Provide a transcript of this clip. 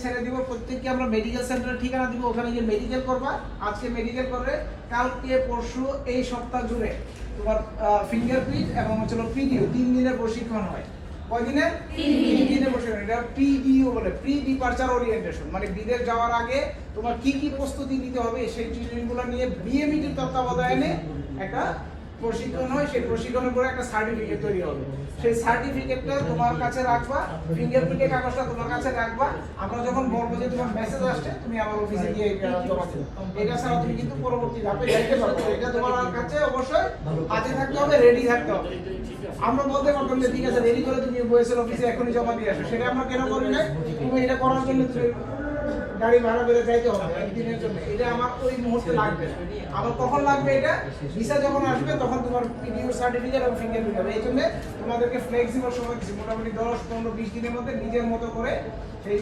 ছেড়ে দিব, প্রত্যেককে আমরা মেডিকেল সেন্টারের ঠিকানা দিব, ওখানে গিয়ে মেডিকেল করবা। আজকে মেডিকেল করে কালকে পরশু এই সপ্তাহ জুড়ে তোমার ফিঙ্গারপ্রিন্ট এবং হচ্ছে পিডিও 3 দিনের প্রশিক্ষণ হয়। কয়দিনে? 3 দিনের প্রশিক্ষণ। এটা পিডিও বলে, প্রি ডিপারচার ওরিয়েন্টেশন, মানে বিদেশ যাওয়ার আগে তোমার কি কি প্রস্তুতি নিতে হবে সেই ট্রেনিংগুলো নিয়ে বিএমইটির তত্ত্বাবধানে একটা প্রশিক্ষণ হয়। সেই প্রশিক্ষণের পরে একটা সার্টিফিকেট তৈরি হবে। সেই সার্টিফিকেটটা তোমার কাছে রাখবা, ফিঙ্গারপ্রিন্টের কাগজটা তোমার কাছে রাখবা। আমরা যখন বলবো যে তোমার মেসেজ আসছে, তুমি আমার অফিসে গিয়ে জমা দিও। এটা ছাড়া তুমি কিন্তু পরবর্তী ধাপে যাইতে পারবে না। এটা তোমার কাছে অবশ্যই হাতে থাকতে হবে, রেডি থাকতে হবে। আমরা বলতে পারতাম যে ঠিক আছে রেডি করে তুমি ওএসএল অফিসে এখনই জমা দিয়ে আসো, সেটা আমরা কেন করি না? তুমি এটা করার জন্য তুমি গাড়ি ভাড়া করে যাইতে হবে একদিনের জন্য। এটা আমার ওই মুহূর্তে লাগবে না। আমার কখন লাগবে? এটা ভিসা যখন আসবে তখন তোমার পিডিও সার্টিফিকেট এবং ফিঙ্গারপ্রিন্ট হবে। এই জন্য তোমাদেরকে ফ্লেক্সিবল সময় দিচ্ছি, মোটামুটি 10, 15, 20 দিনের মধ্যে নিজের মতো করে সেই